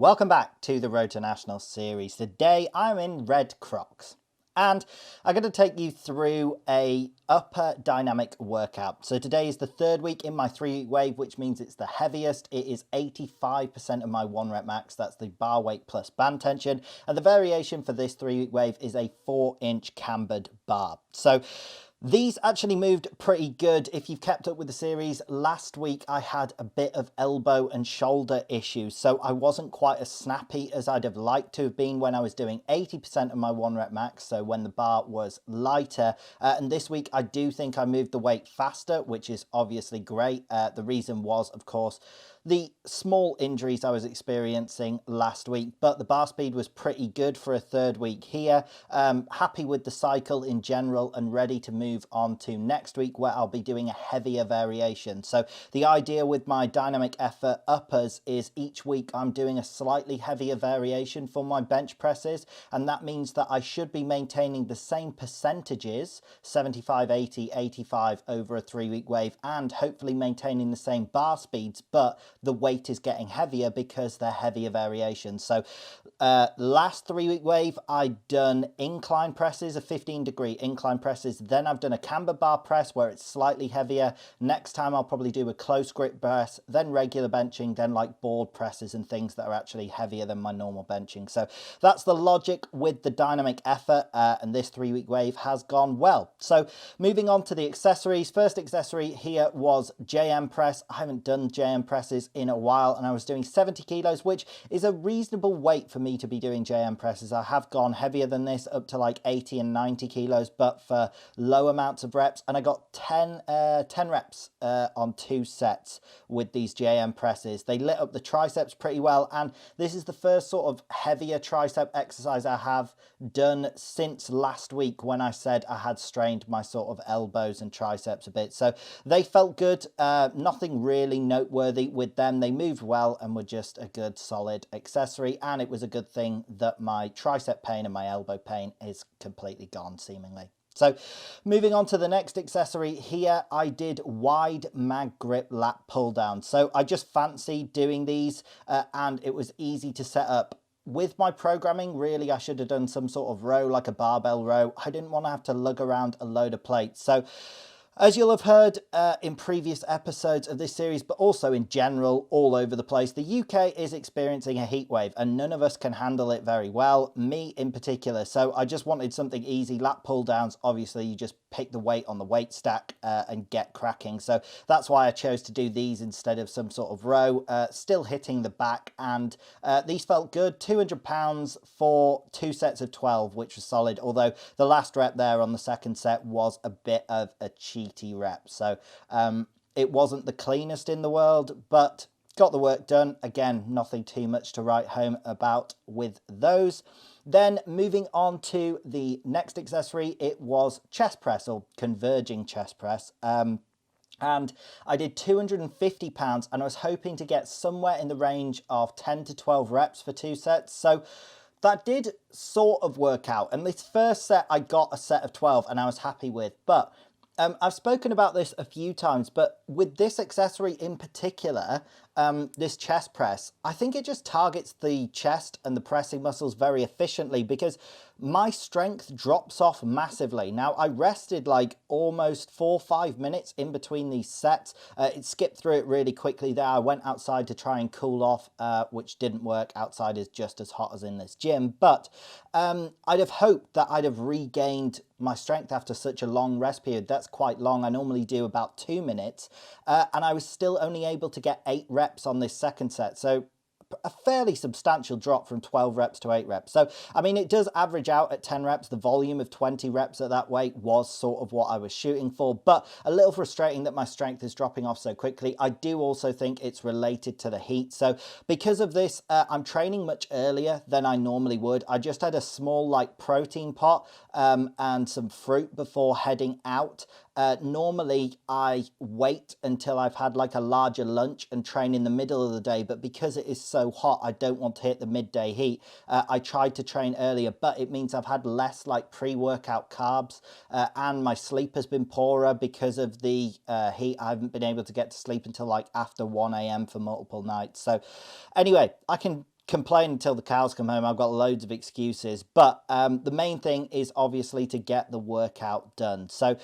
Welcome back to the Road to National series. Today I'm in red Crocs and I'm going to take you through a upper dynamic workout. So today is the third week in my 3-week wave, which means it's the heaviest. It is 85% of my 1 rep max. That's the bar weight plus band tension. And the variation for this 3-week wave is a 4-inch cambered bar. So these actually moved pretty good. If you've kept up with the series, last week I had a bit of elbow and shoulder issues, so I wasn't quite as snappy as I'd have liked to have been when I was doing 80% of my 1 rep max, so when the bar was lighter. And this week I do think I moved the weight faster, which is obviously great. The reason was, of course, the small injuries I was experiencing last week, but the bar speed was pretty good for a third week here. Happy with the cycle in general and ready to move on to next week where I'll be doing a heavier variation. So the idea with my dynamic effort uppers is each week I'm doing a slightly heavier variation for my bench presses, and that means that I should be maintaining the same percentages, 75, 80, 85 over a 3-week wave, and hopefully maintaining the same bar speeds, but the weight is getting heavier because they're heavier variations. So last 3-week wave I'd done incline presses, a 15-degree incline presses, then I've done a camber bar press where it's slightly heavier. Next time I'll probably do a close grip press, then regular benching, then like board presses and things that are actually heavier than my normal benching. So that's the logic with the dynamic effort, and this 3-week wave has gone well. So moving on to the accessories. First accessory here was JM press. I haven't done JM presses in a while, and I was doing 70 kilos, which is a reasonable weight for me to be doing JM presses. I have gone heavier than this, up to like 80 and 90 kilos, but for low amounts of reps, and I got 10 reps on 2 sets with these JM presses. They lit up the triceps pretty well, and this is the first sort of heavier tricep exercise I have done since last week when I said I had strained my sort of elbows and triceps a bit. So they felt good, nothing really noteworthy with them. They moved well and were just a good solid accessory, and it was a good thing that my tricep pain and my elbow pain is completely gone seemingly. So moving on to the next accessory here, I did wide mag grip lat pull down. So I just fancied doing these and it was easy to set up. With my programming, really, I should have done some sort of row, like a barbell row. I didn't want to have to lug around a load of plates. So as you'll have heard in previous episodes of this series, but also in general all over the place, the UK is experiencing a heat wave and none of us can handle it very well, me in particular. So I just wanted something easy. Lat pull downs, obviously you just pick the weight on the weight stack and get cracking. So that's why I chose to do these instead of some sort of row, still hitting the back, and these felt good. 200 pounds for 2 sets of 12, which was solid, although the last rep there on the second set was a bit of a cheaty rep. So it wasn't the cleanest in the world, but got the work done. Again, nothing too much to write home about with those. Then moving on to the next accessory, it was chest press, or converging chest press. And I did 250 pounds, and I was hoping to get somewhere in the range of 10 to 12 reps for 2 sets. So that did sort of work out. And this first set, I got a set of 12 and I was happy with. But I've spoken about this a few times, but with this accessory in particular, this chest press, I think it just targets the chest and the pressing muscles very efficiently because my strength drops off massively. Now, I rested like almost 4 or 5 minutes in between these sets. It skipped through it really quickly there. I went outside to try and cool off, which didn't work. Outside is just as hot as in this gym, but I'd have hoped that I'd have regained my strength after such a long rest period. That's quite long. I normally do about 2 minutes, and I was still only able to get 8 reps on this second set. So a fairly substantial drop from 12 reps to 8 reps. So, I mean, it does average out at 10 reps. The volume of 20 reps at that weight was sort of what I was shooting for, but a little frustrating that my strength is dropping off so quickly. I do also think it's related to the heat. So because of this, I'm training much earlier than I normally would. I just had a small like protein pot and some fruit before heading out. Normally I wait until I've had like a larger lunch and train in the middle of the day, but because it is so hot, I don't want to hit the midday heat. I tried to train earlier, but it means I've had less like pre-workout carbs, and my sleep has been poorer because of the heat. I haven't been able to get to sleep until like after 1 a.m. for multiple nights. So anyway, I can complain until the cows come home. I've got loads of excuses, but the main thing is obviously to get the workout done. So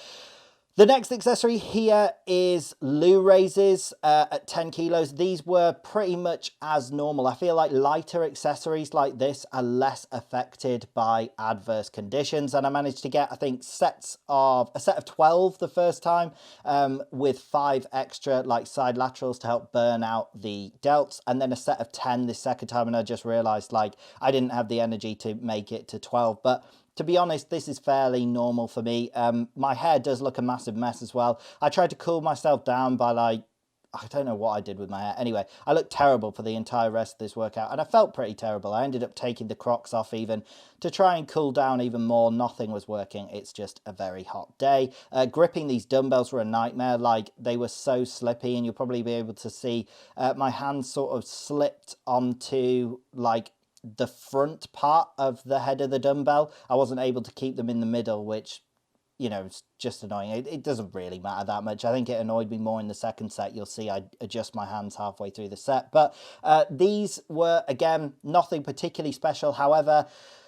the next accessory here is loo raises at 10 kilos. These were pretty much as normal. I feel like lighter accessories like this are less affected by adverse conditions. And I managed to get, I think, a set of 12 the first time with 5 extra like side laterals to help burn out the delts. And then a set of 10 this second time. And I just realized like I didn't have the energy to make it to 12. But to be honest, this is fairly normal for me. My hair does look a massive mess as well. I tried to cool myself down by like, I don't know what I did with my hair. Anyway, I looked terrible for the entire rest of this workout and I felt pretty terrible. I ended up taking the Crocs off even to try and cool down even more. Nothing was working. It's just a very hot day. Gripping these dumbbells were a nightmare. Like they were so slippy, and you'll probably be able to see my hands sort of slipped onto like the front part of the head of the dumbbell. I wasn't able to keep them in the middle, which, you know, it's just annoying. It doesn't really matter that much. I think it annoyed me more in the second set. You'll see I adjust my hands halfway through the set. But these were, again, nothing particularly special. However,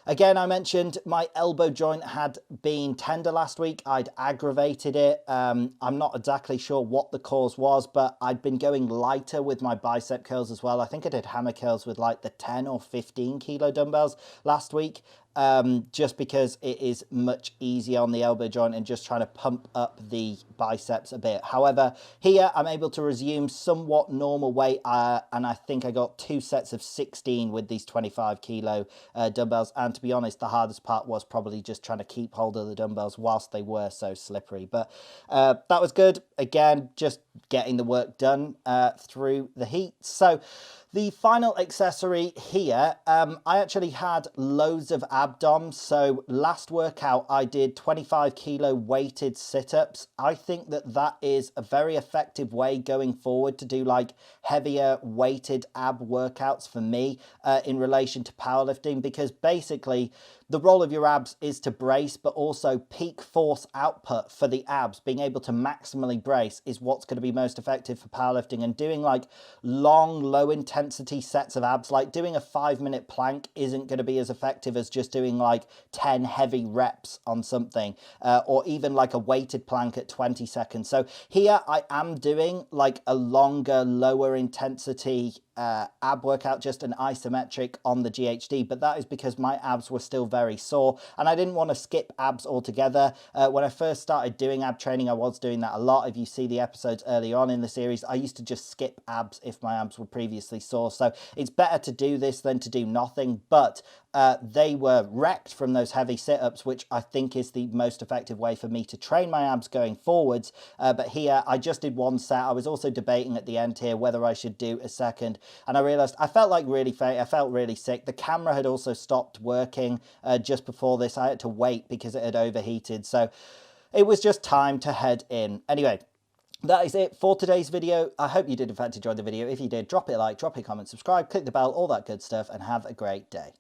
again, I mentioned my elbow joint had been tender last week. I'd aggravated it. I'm not exactly sure what the cause was, but I'd been going lighter with my bicep curls as well. I think I did hammer curls with like the 10 or 15 kilo dumbbells last week. Just because it is much easier on the elbow joint and just trying to pump up the biceps a bit. However, here I'm able to resume somewhat normal weight, and I think I got 2 sets of 16 with these 25 kilo dumbbells. And to be honest, the hardest part was probably just trying to keep hold of the dumbbells whilst they were so slippery. But that was good. Again, just getting the work done through the heat. So the final accessory here, I actually had loads of abdoms. So last workout, I did 25 kilo weighted sit-ups. I think that that is a very effective way going forward to do like heavier weighted ab workouts for me in relation to powerlifting, because basically the role of your abs is to brace, but also peak force output for the abs. Being able to maximally brace is what's going to be most effective for powerlifting, and doing like long, low intensity sets of abs, like doing a 5-minute plank isn't going to be as effective as just doing like 10 heavy reps on something, or even like a weighted plank at 20 seconds. So here I am doing like a longer, lower intensity ab workout, just an isometric on the GHD, but that is because my abs were still very sore and I didn't want to skip abs altogether. When I first started doing ab training, I was doing that a lot. If you see the episodes early on in the series, I used to just skip abs if my abs were previously sore. So it's better to do this than to do nothing, but they were wrecked from those heavy sit-ups, which I think is the most effective way for me to train my abs going forwards. But here I just did 1 set. I was also debating at the end here whether I should do a second, and I realized I felt like really faint. I felt really sick. The camera had also stopped working just before this. I had to wait because it had overheated, so it was just time to head in. Anyway, that is it for today's video. I hope you did in fact enjoy the video. If you did, drop it a like, drop a comment, subscribe, click the bell, all that good stuff, and have a great day.